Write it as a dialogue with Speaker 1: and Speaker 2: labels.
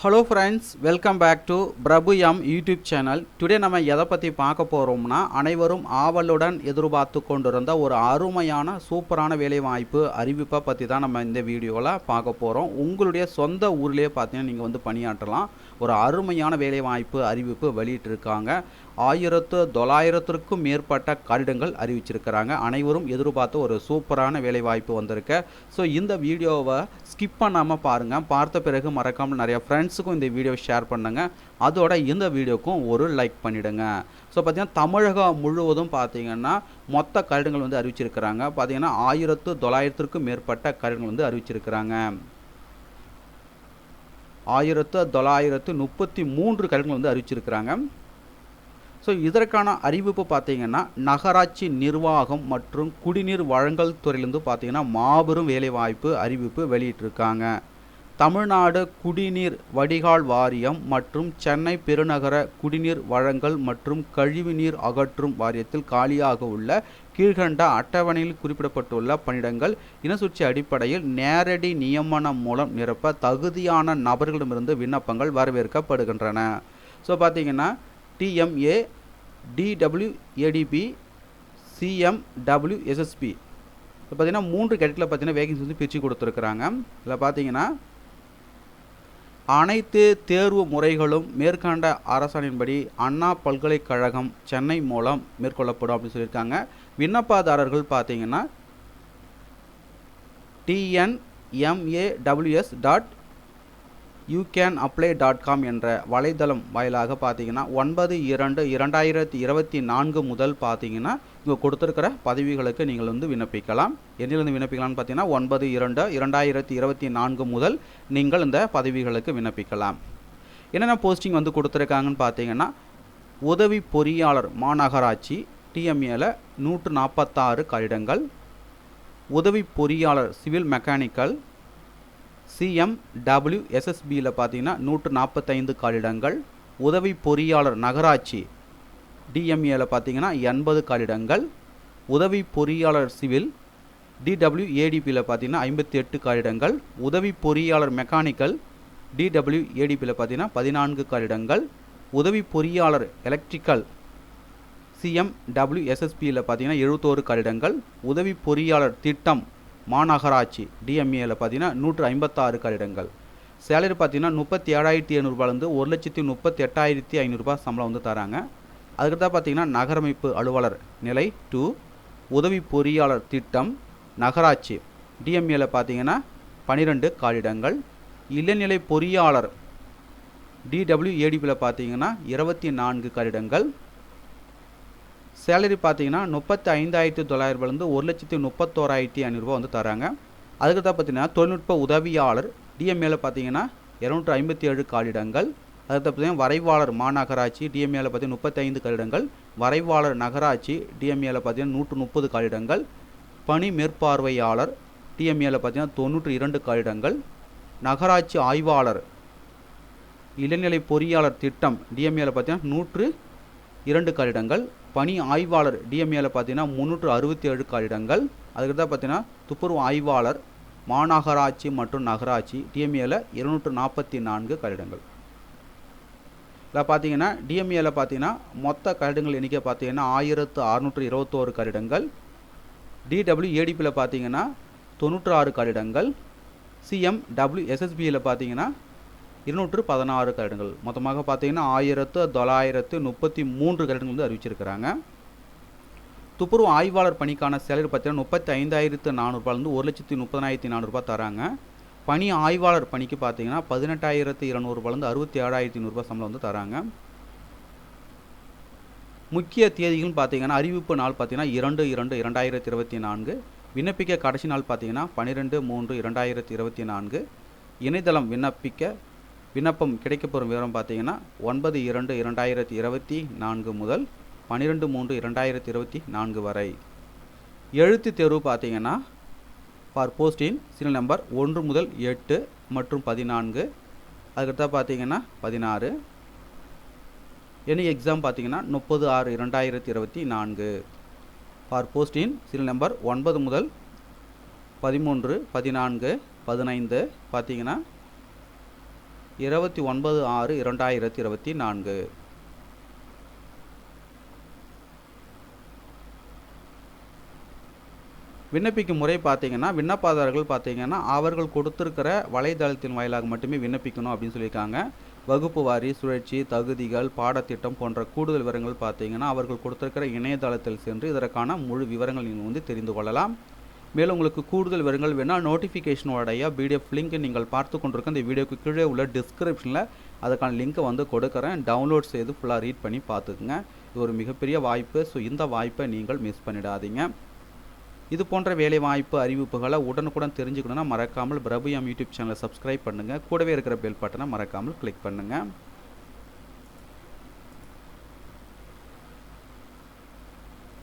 Speaker 1: Hello friends, welcome back to Prabhu M YouTube channel. Today நம்ம எதை பற்றி பார்க்க போகிறோம்னா, அனைவரும் ஆவலுடன் எதிர்பார்த்து கொண்டிருந்த ஒரு அருமையான சூப்பரான வேலைவாய்ப்பு அறிவிப்பை பற்றி தான் நம்ம இந்த வீடியோவில் பார்க்க போகிறோம். உங்களுடைய சொந்த ஊர்லேயே பார்த்தீங்கன்னா நீங்கள் வந்து பணியாற்றலாம். ஒரு அருமையான வேலைவாய்ப்பு அறிவிப்பு வெளியிட்டிருக்காங்க. 1900க்கும் மேற்பட்ட கடிதங்கள் அறிவிச்சிருக்கிறாங்க. அனைவரும் எதிர்பார்த்து ஒரு சூப்பரான வேலைவாய்ப்பு வந்திருக்கு. ஸோ இந்த வீடியோவை ஸ்கிப் பண்ணாமல் பாருங்கள். பார்த்த பிறகு மறக்காமல் நிறைய ஃப்ரெண்ட்ஸுக்கும் இந்த வீடியோ ஷேர் பண்ணுங்கள். அதோட இந்த வீடியோக்கும் ஒரு லைக் பண்ணிவிடுங்க. ஸோ பார்த்தீங்கன்னா தமிழகம் முழுவதும் பார்த்தீங்கன்னா மொத்த கடிதங்கள் வந்து அறிவிச்சிருக்கிறாங்க. பார்த்தீங்கன்னா 1900க்கும் மேற்பட்ட கடிதங்கள் வந்து அறிவிச்சிருக்கிறாங்க. 1933 கடிதங்கள் வந்து அறிவிச்சிருக்கிறாங்க. ஸோ இதற்கான அறிவிப்பு பார்த்தீங்கன்னா நகராட்சி நிர்வாகம் மற்றும் குடிநீர் வழங்கல் துறையிலேருந்து பார்த்தீங்கன்னா மாபெரும் வேலைவாய்ப்பு அறிவிப்பு வெளியிட்டிருக்காங்க. தமிழ்நாடு குடிநீர் வடிகால் வாரியம் மற்றும் சென்னை பெருநகர குடிநீர் வழங்கல் மற்றும் கழிவுநீர் அகற்றும் வாரியத்தில் காலியாக உள்ள கீழ்கண்ட அட்டவணையில் குறிப்பிடப்பட்டுள்ள பணியிடங்கள் இனசுழற்சி அடிப்படையில் நேரடி நியமனம் மூலம் நிரப்ப தகுதியான நபர்களிடமிருந்து விண்ணப்பங்கள் வரவேற்கப்படுகின்றன. ஸோ பார்த்தீங்கன்னா TMA, DWADP, CMWSSP பார்த்தீங்கன்னா 3 கேட்டகரியில் பார்த்தீங்கன்னா வேகன்சி வந்து பிரித்து கொடுத்துருக்குறாங்க. இதில் பார்த்தீங்கன்னா அனைத்து தேர்வு முறைகளும் மேற்கண்ட அரசாணையின்படி அண்ணா பல்கலைக்கழகம் சென்னை மூலம் மேற்கொள்ளப்படும் அப்படின்னு சொல்லியிருக்காங்க. விண்ணப்பதாரர்கள் பார்த்தீங்கன்னா tnmaws.youcanapply.com என்ற வலைதளம் வாயிலாக பார்த்தீங்கன்னா 9/2/2024 முதல் பார்த்தீங்கன்னா இங்கே கொடுத்துருக்கிற பதவிகளுக்கு நீங்கள் வந்து விண்ணப்பிக்கலாம். என்னிலிருந்து விண்ணப்பிக்கலாம்னு பார்த்தீங்கன்னா 9/2/2024 முதல் நீங்கள் இந்த பதவிகளுக்கு விண்ணப்பிக்கலாம். என்னென்ன போஸ்டிங் வந்து கொடுத்துருக்காங்கன்னு பார்த்தீங்கன்னா உதவி பொறியாளர் மாநகராட்சி TMAல 146 கடிதங்கள், உதவி பொறியாளர் சிவில் மெக்கானிக்கல் CMWSSBயில் பார்த்தீங்கன்னா 145 கடிதங்கள், உதவி பொறியாளர் நகராட்சி DMAல பார்த்தீங்கன்னா 80 கடிதங்கள், உதவி பொறியாளர் சிவில் DWADPயில் பார்த்தீங்கன்னா 58 கடிதங்கள், உதவி பொறியாளர் மெக்கானிக்கல் DWADPயில் பார்த்தீங்கன்னா 14 கடிதங்கள், உதவி பொறியாளர் எலக்ட்ரிக்கல் CMWSSBயில் பார்த்தீங்கன்னா 71 கடிதங்கள், உதவி பொறியாளர் திட்டம் மாநகராட்சி DMAல பார்த்தீங்கன்னா 156 கடிதங்கள். சேலரி பார்த்தீங்கன்னா 37,500 1,38,500 சம்பளம் வந்து தராங்க. அதுக்கு தான் பார்த்தீங்கன்னா நகரமைப்பு அலுவலர் நிலை 2, உதவி பொறியாளர் திட்டம் நகராட்சி DMAல பார்த்தீங்கன்னா 12 கடிதங்கள், இளநிலை பொறியாளர் DWADPயில் பார்த்தீங்கன்னா 24 கடிதங்கள். சேலரி பார்த்தீங்கன்னா 35,900 1,31,500 வந்து தராங்க. அதுக்கு தான் பார்த்தீங்கன்னா தொழில்நுட்ப உதவியாளர் DMAல பார்த்தீங்கன்னா 257 கடிதங்கள். அதுக்கு பார்த்தீங்கன்னா வரைவாளர் மாநகராட்சி DMAல பார்த்தீங்கன்னா 35 கடிதங்கள், வரைவாளர் நகராட்சி DMAல பார்த்தீங்கன்னா 130 கடிதங்கள், பணி மேற்பார்வையாளர் DMAல பார்த்தீங்கன்னா 92 கடிதங்கள், நகராட்சி ஆய்வாளர் இளநிலை பொறியாளர் திட்டம் DMAல பார்த்தீங்கன்னா 102 கடிதங்கள், பணி ஆய்வாளர் DMAல பார்த்தீங்கன்னா 367 கடிதங்கள். அதுக்கு தான் பார்த்தீங்கன்னா துப்புரவு ஆய்வாளர் மாநகராட்சி மற்றும் நகராட்சி DMAல 244 கடிதங்கள். இதில் பார்த்தீங்கன்னா DMAல பார்த்தீங்கன்னா மொத்த கடிதங்கள் எண்ணிக்கை பார்த்தீங்கன்னா 1621 கடிதங்கள், DWADPயில் பார்த்தீங்கன்னா 96 கடிதங்கள், CMWSSBயில் பார்த்தீங்கன்னா 216 கடிதங்கள். மொத்தமாக பார்த்தீங்கன்னா 1933 கடிதங்கள் வந்து அறிவிச்சிருக்கிறாங்க. துப்புரவு ஆய்வாளர் பணிக்கான சேலரி பார்த்தீங்கன்னா 35,400 1,30,400 தராங்க. பணி ஆய்வாளர் பணிக்கு பார்த்தீங்கன்னா 18,200 67,500 சம்பளம் வந்து தராங்க. முக்கிய தேதிகள்னு பார்த்தீங்கன்னா அறிவிப்பு நாள் பார்த்தீங்கன்னா 2/2/2024, விண்ணப்பிக்க கடைசி நாள் பார்த்தீங்கன்னா 12/3/2024, இணையதளம் விண்ணப்பம் கிடைக்கப்பெறும் விவரம் பார்த்தீங்கன்னா 9/2/2024 முதல் 12/3/2024 வரை. எழுத்து தேர்வு பார்த்தீங்கன்னா ஃபார் போஸ்டின் சீரியல் நம்பர் 1 முதல் 8 மற்றும் 14, அதுக்கடுத்தா பார்த்தீங்கன்னா 16. எனி எக்ஸாம் பார்த்தீங்கன்னா 30/6/2024. ஃபார் போஸ்டின் சீரியல் நம்பர் 9 முதல் 13, 14, 15 பார்த்தீங்கன்னா 29/6/2024. விண்ணப்பிக்கும் முறை பார்த்தீங்கன்னா, விண்ணப்பதாரர்கள் பார்த்தீங்கன்னா அவர்கள் கொடுத்திருக்கிற வலைதளத்தின் வாயிலாக மட்டுமே விண்ணப்பிக்கணும் அப்படின்னு சொல்லியிருக்காங்க. வகுப்பு வாரி சுழற்சி, தகுதிகள், பாடத்திட்டம் போன்ற கூடுதல் விவரங்கள் பார்த்தீங்கன்னா அவர்கள் கொடுத்திருக்கிற இணையதளத்தில் சென்று இதற்கான முழு விவரங்கள் நீங்கள் தெரிந்து கொள்ளலாம். மேலும் உங்களுக்கு கூடுதல் விவரங்கள் வேணால் நோட்டிஃபிகேஷனோடைய பிடிஎஃப் லிங்க் நீங்கள் பார்த்து கொண்டிருக்க இந்த வீடியோக்கு கீழே உள்ள டிஸ்கிரிப்ஷனில் அதுக்கான லிங்க்கை கொடுக்குறேன். டவுன்லோட் செய்து ஃபுல்லாக ரீட் பண்ணி பார்த்துக்குங்க. இது ஒரு மிகப்பெரிய வாய்ப்பு. ஸோ இந்த வாய்ப்பை நீங்கள் மிஸ் பண்ணிடாதீங்க. இது போன்ற வேலை வாய்ப்பு அறிவிப்புகளை உடனுக்குடன் தெரிஞ்சுக்கணுன்னா மறக்காமல் பிரபுயம் யூடியூப் சேனலை சப்ஸ்கிரைப் பண்ணுங்கள். கூடவே இருக்கிற பெல் பட்டனை மறக்காமல் கிளிக் பண்ணுங்கள்.